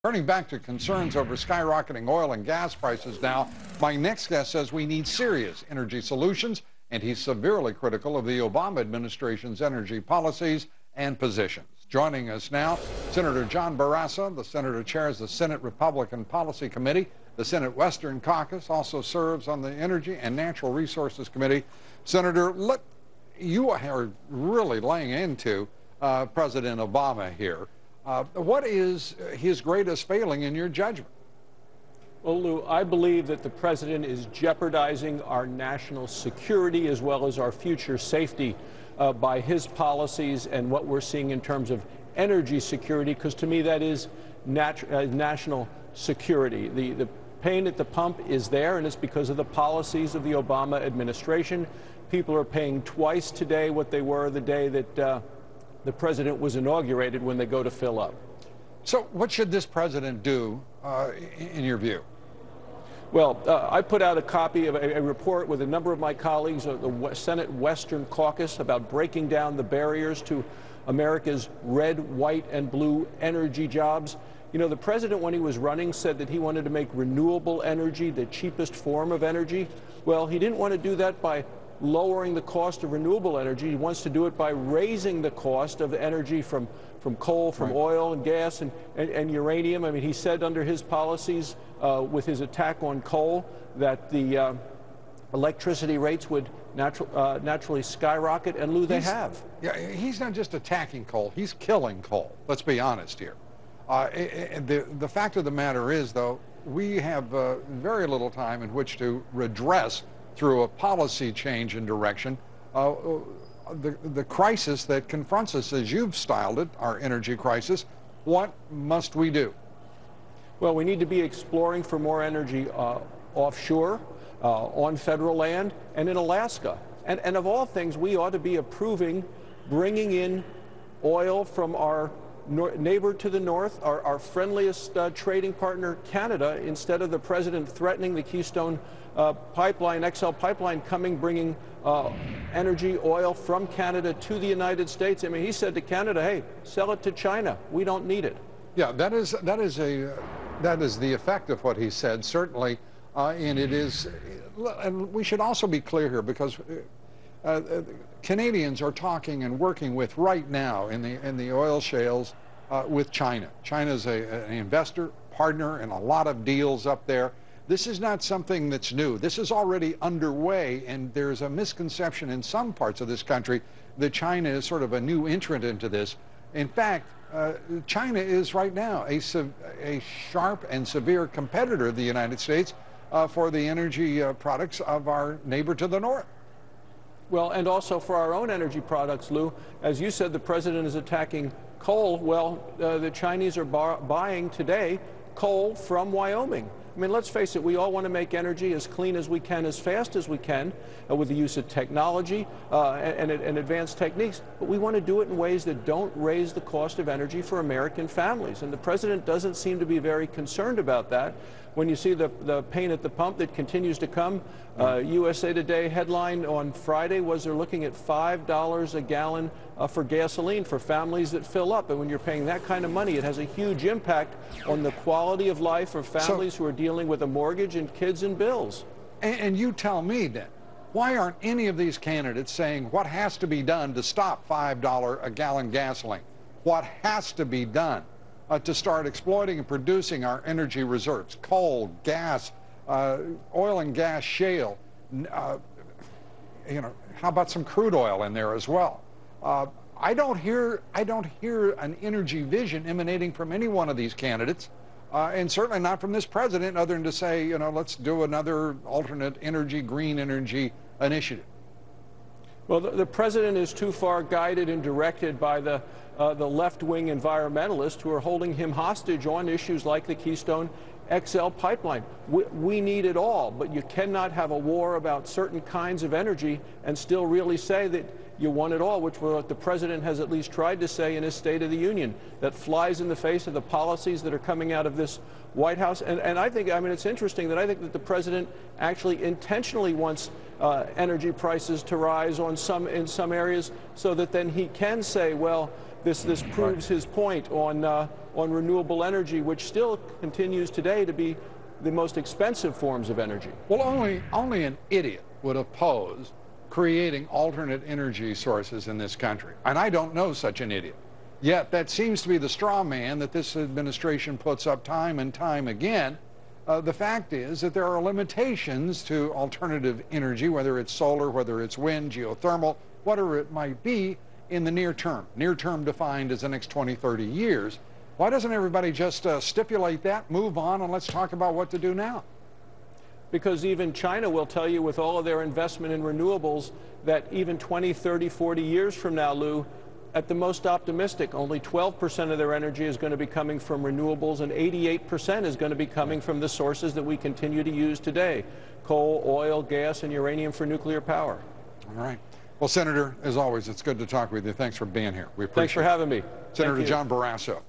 Turning back to concerns over skyrocketing oil and gas prices now, my next guest says we need serious energy solutions, and he's severely critical of the Obama administration's energy policies and positions. Joining us now, Senator John Barrasso. The senator chairs the Senate Republican Policy Committee. The Senate Western Caucus also serves on the Energy and Natural Resources Committee. Senator, look, you are really laying into President Obama here. What is his greatest failing in your judgment? Well, Lou, I believe that the president is jeopardizing our national security as well as our future safety by his policies and what we're seeing in terms of energy security, because to me that is national security. The pain at the pump is there, and it's because of the policies of the Obama administration. People are paying twice today what they were the day that the president was inaugurated when they go to fill up. So what should this president do, in your view? Well, I put out a copy of a report with a number of my colleagues of the Senate Western Caucus about breaking down the barriers to America's red, white, and blue energy jobs. You know, the president, when he was running, said that he wanted to make renewable energy the cheapest form of energy. Well, he didn't want to do that by lowering the cost of renewable energy. He wants to do it by raising the cost of energy from coal, from oil and gas and uranium. I mean, he said under his policies with his attack on coal that the electricity rates would naturally skyrocket, and Lou, they have. Yeah, he's not just attacking coal, he's killing coal. Let's be honest here. The fact of the matter is, though, we have very little time in which to redress through a policy change in direction the crisis that confronts us, as you've styled it, our energy crisis. What must we do? Well, we need to be exploring for more energy offshore, on federal land, and in Alaska. And of all things, we ought to be approving bringing in oil from our neighbor to the north, our friendliest trading partner, Canada, instead of the president threatening the Keystone pipeline, XL pipeline, bringing energy, oil from Canada to the United States. I mean, he said to Canada, hey, sell it to China. We don't need it. Yeah, that is the effect of what he said, certainly, and it is, and we should also be clear here, because Canadians are talking and working with right now in the oil shales with China. China's an investor, partner in a lot of deals up there. This is not something that's new. This is already underway, and there's a misconception in some parts of this country that China is sort of a new entrant into this. In fact, China is right now a sharp and severe competitor of the United States for the energy products of our neighbor to the north. Well, and also for our own energy products, Lou. As you said, the president is attacking coal. Well, the Chinese are buying today coal from Wyoming. I mean, let's face it, we all want to make energy as clean as we can, as fast as we can, with the use of technology and advanced techniques. But we want to do it in ways that don't raise the cost of energy for American families. And the president doesn't seem to be very concerned about that. When you see the pain at the pump that continues to come, USA Today headline on Friday was they're looking at $5 a gallon for gasoline for families that fill up. And when you're paying that kind of money, it has a huge impact on the quality of life of families who are dealing with a mortgage and kids and bills. And you tell me then, why aren't any of these candidates saying what has to be done to stop $5 a gallon gasoline? What has to be done to start exploiting and producing our energy reserves? Coal, gas, oil and gas shale, you know, how about some crude oil in there as well? I don't hear an energy vision emanating from any one of these candidates, and certainly not from this president, other than to say, you know, let's do another alternate energy, green energy initiative. Well, the president is too far guided and directed by the left-wing environmentalists who are holding him hostage on issues like the Keystone XL pipeline. We need it all, but you cannot have a war about certain kinds of energy and still really say that you want it all, which what the president has at least tried to say in his State of the Union. That flies in the face of the policies that are coming out of this White House. And I think, I mean, it's interesting that I think that the president actually intentionally wants energy prices to rise in some areas so that then he can say, well, this proves his point on on renewable energy, which still continues today to be the most expensive forms of energy. Well, only an idiot would oppose creating alternate energy sources in this country. And I don't know such an idiot. Yet that seems to be the straw man that this administration puts up time and time again. The fact is that there are limitations to alternative energy, whether it's solar, whether it's wind, geothermal, whatever it might be, in the near term defined as the next 20, 30 years. Why doesn't everybody just stipulate that, move on, and let's talk about what to do now? Because even China will tell you, with all of their investment in renewables, that even 20, 30, 40 years from now, Lou, at the most optimistic, only 12% of their energy is going to be coming from renewables, and 88% is going to be coming from the sources that we continue to use today: coal, oil, gas, and uranium for nuclear power. All right. Well, Senator, as always, it's good to talk with you. Thanks for being here. We appreciate it. Thanks for having me. Senator John Barrasso.